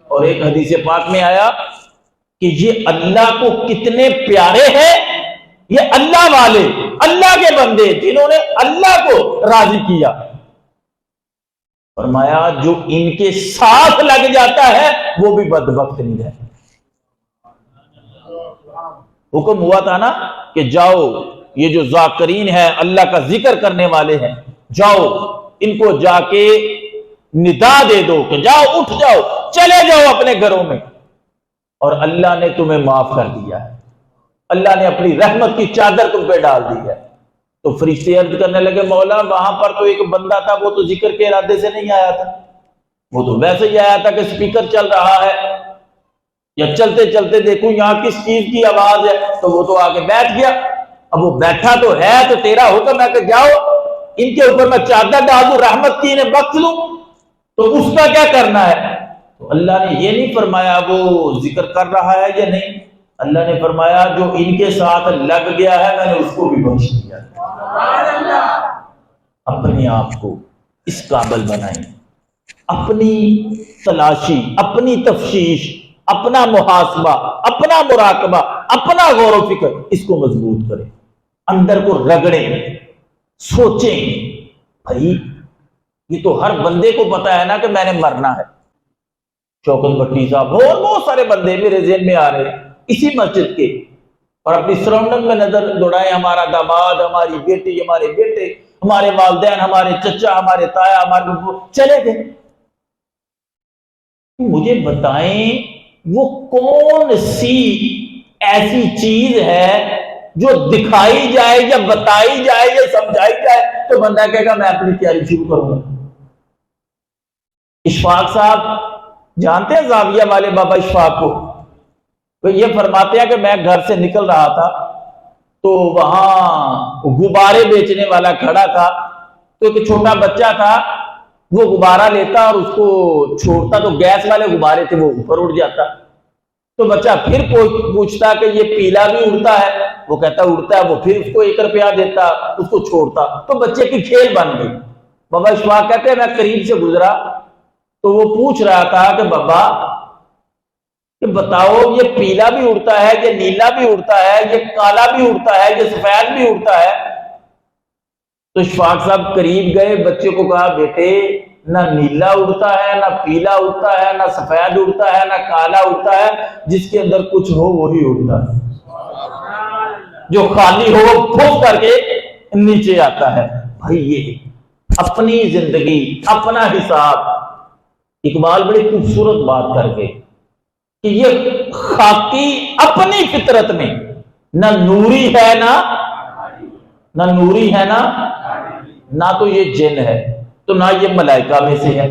اور ایک حدیث پاک میں آیا کہ یہ اللہ کو کتنے پیارے ہیں، یہ اللہ والے، اللہ کے بندے جنہوں نے اللہ کو راضی کیا. فرمایا جو ان کے ساتھ لگ جاتا ہے وہ بھی بدبخت نہیں رہتا. حکم ہوا تھا نا کہ جاؤ یہ جو ذاکرین ہیں اللہ کا ذکر کرنے والے ہیں جاؤ ان کو جا کے ندا دے دو کہ جاؤ اٹھ جاؤ چلے جاؤ اپنے گھروں میں. اور اللہ نے تمہیں معاف کر دیا ہے، اللہ نے اپنی رحمت کی چادر تم پہ ڈال دی ہے. تو فرشتے عرض کرنے لگے مولا وہاں پر تو ایک بندہ تھا وہ تو ذکر کے ارادے سے نہیں آیا تھا، وہ تو ویسے ہی آیا تھا کہ سپیکر چل رہا ہے یا چلتے چلتے دیکھوں یہاں کس چیز کی آواز ہے، تو وہ تو آگے بیٹھ گیا. اب وہ بیٹھا تو ہے تو تیرا حکم ہے کہ جاؤ ان کے اوپر میں چادر ڈال دوں رحمت کی انہیں بخش لوں، تو اس کا کیا کرنا ہے؟ تو اللہ نے یہ نہیں فرمایا وہ ذکر کر رہا ہے یا نہیں، اللہ نے فرمایا جو ان کے ساتھ لگ گیا ہے میں نے اس کو بھی بخش دیا. اپنے آپ کو اس قابل بنائیں، اپنی تلاشی، اپنی تفتیش، اپنا محاسبہ، اپنا مراقبہ، اپنا غور و فکر اس کو مضبوط کریں، اندر کو رگڑیں، سوچیں. بھائی یہ تو ہر بندے کو پتا ہے نا کہ میں نے مرنا ہے. شوکت بھٹی صاحب اور بہت سارے بندے میرے ذہن میں آ رہے ہیں اسی مسجد کے، اور اپنی سراؤنڈنگ میں نظر دوڑائیں، ہمارا داماد، ہماری بیٹی، ہمارے بیٹے، ہمارے والدین، ہمارے چچا، ہمارے تایا، ہمارے ابو چلے گئے. مجھے بتائیں وہ کون سی ایسی چیز ہے جو دکھائی جائے یا بتائی جائے یا سمجھائی جائے تو بندہ کہے گا میں اپنی تیاری شروع کروں گا. اشفاق صاحب جانتے ہیں زاویہ والے بابا اشفاق کو؟ تو یہ فرماتے ہیں کہ میں گھر سے نکل رہا تھا تو وہاں غبارے بیچنے والا کھڑا تھا، تو ایک چھوٹا بچہ تھا وہ غبارہ لیتا اور اس کو چھوڑتا تو گیس والے غبارے تھے وہ اوپر اڑ جاتا. تو بچہ پھر پوچھتا کہ یہ پیلا بھی اڑتا ہے؟ وہ کہتا اڑتا ہے، وہ پھر اس کو 1 روپیہ دیتا، اس کو چھوڑتا، تو بچے کی کھیل بن گئی۔ بابا اشفاق کہتے ہیں میں قریب سے گزرا تو وہ پوچھ رہا تھا کہ بابا کہ بتاؤ یہ پیلا بھی اڑتا ہے، یہ نیلا بھی اڑتا ہے، یہ کالا بھی اڑتا ہے، یہ سفید بھی اڑتا ہے؟ تو اشفاق صاحب قریب گئے، بچے کو کہا بیٹے نہ نیلا اڑتا ہے، نہ پیلا اڑتا ہے، نہ سفید اڑتا ہے، نہ کالا اڑتا ہے، جس کے اندر کچھ ہو وہی اڑتا ہے، جو خالی ہو پھونک کر کے نیچے آتا ہے۔ بھائی یہ اپنی زندگی اپنا حساب، اقبال بڑی خوبصورت بات کر کے کہ یہ خاکی اپنی فطرت میں نہ نوری ہے نہ نوری ہے نہ تو یہ جن ہے تو نہ یہ ملائکہ میں سے ہے۔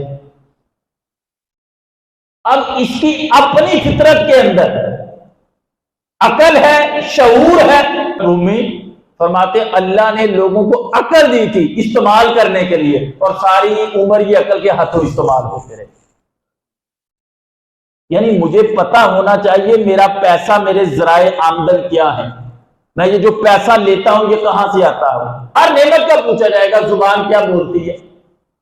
اب اس کی اپنی فطرت کے اندر عقل ہے، شعور ہے۔ رومی فرماتے اللہ نے لوگوں کو عقل دی تھی استعمال کرنے کے لیے، اور ساری عمر یہ عقل کے ہاتھوں استعمال ہوتے رہے۔ یعنی مجھے پتا ہونا چاہیے میرا پیسہ، میرے ذرائع آمدن کیا ہے، میں یہ جو پیسہ لیتا ہوں یہ کہاں سے آتا ہوں۔ ہر نعمت کا پوچھا جائے گا زبان کیا بولتی ہے،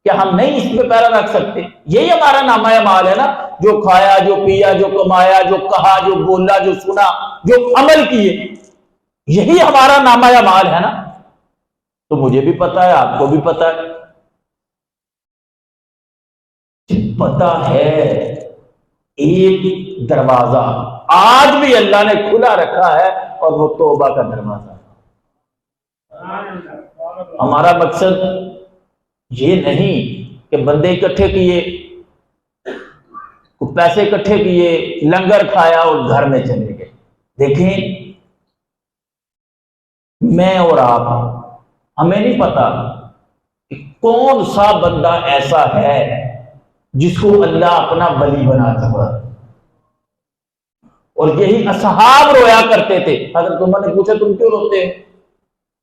کیا ہم نہیں اس پہ پیرا رکھ سکتے؟ یہی ہمارا نامہ اعمال ہے نا، جو کھایا، جو پیا، جو کمایا، جو کہا، جو بولا، جو سنا، جو عمل کیے، یہی ہمارا نامہ اعمال ہے نا۔ تو مجھے بھی پتا ہے، آپ کو بھی پتا ہے، پتا ہے ایک دروازہ آج بھی اللہ نے کھلا رکھا ہے، اور وہ توبہ کا دروازہ۔ ہمارا مقصد یہ نہیں کہ بندے اکٹھے کیے، پیسے اکٹھے کیے، لنگر کھایا اور گھر میں چلے گئے۔ دیکھیں میں اور آپ، ہمیں نہیں پتا کہ کون سا بندہ ایسا ہے جس کو اللہ اپنا ولی بنا چکا۔ اور یہی اصحاب رویا کرتے تھے۔ حضرت عمر نے پوچھا تم کیوں روتے ہیں؟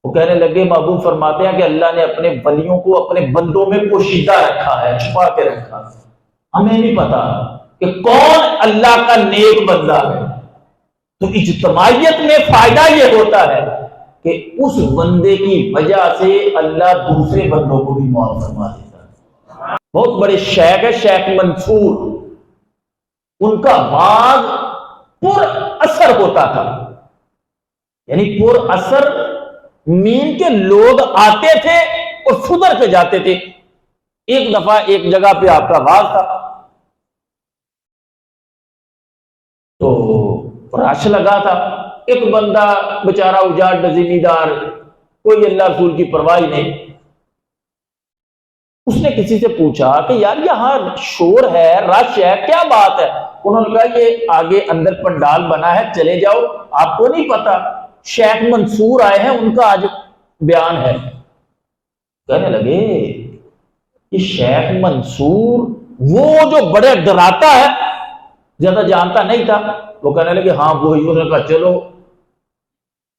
وہ کہنے لگے محبوب فرماتے ہیں کہ اللہ نے اپنے ولیوں کو اپنے بندوں میں پوشیدہ رکھا ہے، چھپا کے رکھا ہے۔ ہمیں نہیں پتا کہ کون اللہ کا نیک بندہ ہے۔ تو اجتماعیت میں فائدہ یہ ہوتا ہے کہ اس بندے کی وجہ سے اللہ دوسرے بندوں کو بھی معاف فرما دیتا ہے۔ بہت بڑے شیخ ہے شیخ منصور، ان کا بعض پر اثر ہوتا تھا، یعنی پر اثر مین کے لوگ آتے تھے اور سدھر کے جاتے تھے۔ ایک دفعہ ایک جگہ پہ آپ کا واز تھا تو رش لگا تھا، ایک بندہ بیچارہ اجاڑ ڈزینی دار، کوئی اللہ رسول کی پرواہ نہیں، اس نے کسی سے پوچھا کہ یار یہاں شور ہے، رش ہے، کیا بات ہے؟ انہوں نے کہا یہ آگے اندر پنڈال بنا ہے، چلے جاؤ، آپ کو نہیں پتا شیخ منصور آئے ہیں، ان کا آج بیان ہے۔ کہنے لگے یہ شیخ منصور وہ جو بڑے ڈراتا ہے، زیادہ جانتا نہیں تھا۔ وہ کہنے لگے ہاں وہی۔ انہوں نے کہا چلو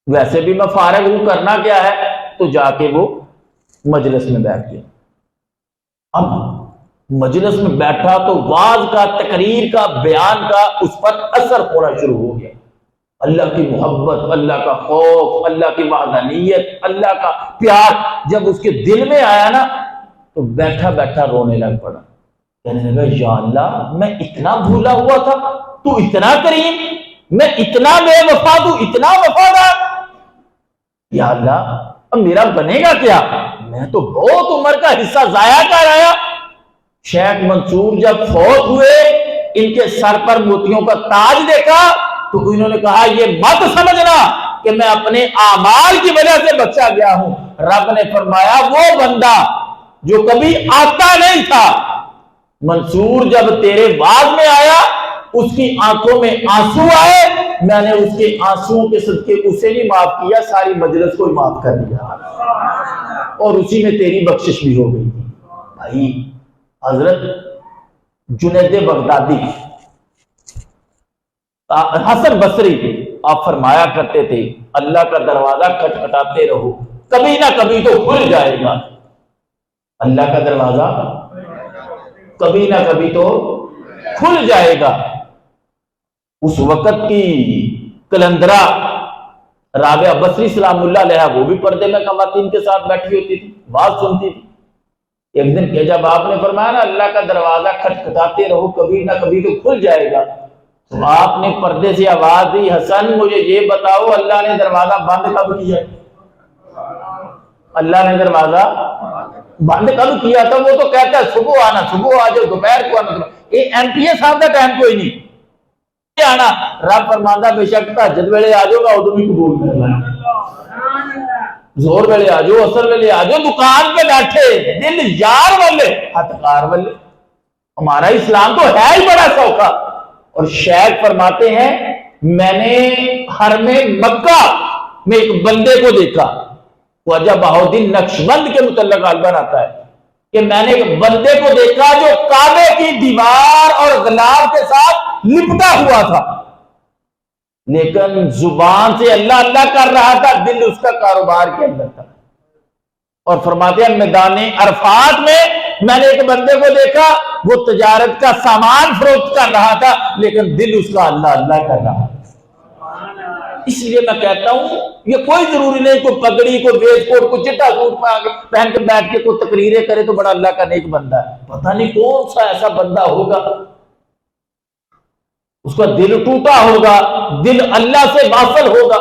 ویسے بھی میں فارغ ہوں، کرنا کیا ہے، تو جا کے وہ مجلس میں بیٹھ گیا۔ اب مجلس میں بیٹھا تو واز کا، تقریر کا، بیان کا اس پر اثر ہونا شروع ہو گیا۔ اللہ کی محبت، اللہ کا خوف، اللہ کی وحدانیت، اللہ کا پیار جب اس کے دل میں آیا نا تو بیٹھا بیٹھا رونے لگ پڑا۔ کہنے لگا یا اللہ میں اتنا بھولا ہوا تھا، تو اتنا کریم، میں اتنا بے وفا، تو اتنا وفادار، یا اللہ اب میرا بنے گا کیا؟ میں تو بہت عمر کا حصہ ضائع کر آیا۔ شیخ منصور جب فوت ہوئے، ان کے سر پر موتیوں کا تاج دیکھا تو انہوں نے کہا یہ مت سمجھنا کہ میں اپنے اعمال کی وجہ سے بچا گیا ہوں۔ رب نے فرمایا وہ بندہ جو کبھی آتا نہیں تھا، منصور جب تیرے باغ میں آیا، اس کی آنکھوں میں آنسو آئے، میں نے اس کے آنسوؤں کے صدقے اسے نہیں معاف کیا، ساری مجلس کو ہی معاف کر دیا، اور اسی میں تیری بخشش بھی ہو گئی۔ بھائی حضرت جنید بغدادی، حسن بصری، آپ فرمایا کرتے تھے اللہ کا دروازہ کھٹکھٹاتے رہو، کبھی نہ کبھی تو کھل جائے گا۔ اللہ کا دروازہ کبھی نہ کبھی تو کھل جائے گا۔ اس وقت کی کلندرا رابعہ بصری سلام اللہ علیہ وہ بھی پردے میں خواتین کے ساتھ بیٹھی ہوتی تھی، بات سنتی تھی۔ ایک دن کہ جب آپ نے فرمایا نا اللہ کا دروازہ کھٹکھٹاتے رہو کبھی نہ کبھی تو کھل جائے گا، تو آپ نے پردے سے آواز دی حسن مجھے یہ بتاؤ اللہ نے دروازہ بند کب کیا؟ اللہ نے دروازہ بند کب کیا تھا؟ وہ تو کہتا ہے صبح آنا، صبح آ جاؤ، دوپہر کو آنا۔ یہ ایم پی اے صاحب کا ٹائم کوئی نہیں آنا، رب فرماندا بے شک تہجد ویلے آ جاؤ گا ادو بھی قبول کرنا، زور ویلے آ جاؤ، اثر ویلے آ جاؤ، دکان پہ بیٹھے دل یار والے ہتھکار والے۔ ہمارا اسلام تو ہے ہی بڑا سوکھا۔ اور شیخ فرماتے ہیں میں نے حرم مکہ میں ایک بندے کو دیکھا، خواجہ بہاؤالدین نقشبند کے متعلق البر آتا ہے کہ میں نے ایک بندے کو دیکھا جو کعبے کی دیوار اور غلاف کے ساتھ لپٹا ہوا تھا، لیکن زبان سے اللہ اللہ کر رہا تھا، دل اس کا کاروبار کے اندر تھا۔ اور فرماتے ہیں میدان عرفات میں نے ایک بندے کو دیکھا وہ تجارت کا سامان فروخت کر رہا تھا لیکن دل اس کا اللہ اللہ کر رہا تھا۔ اس لیے میں کہتا ہوں یہ کوئی ضروری نہیں کوئی پگڑی کوئی ویسٹ کوٹ کوئی چٹا سوٹ پہن کے بیٹھ کے کوئی تقریریں کرے تو بڑا اللہ کا نیک بندہ ہے، پتہ نہیں کون سا ایسا بندہ ہوگا اس کا دل ٹوٹا ہوگا، دل اللہ سے واصل ہوگا۔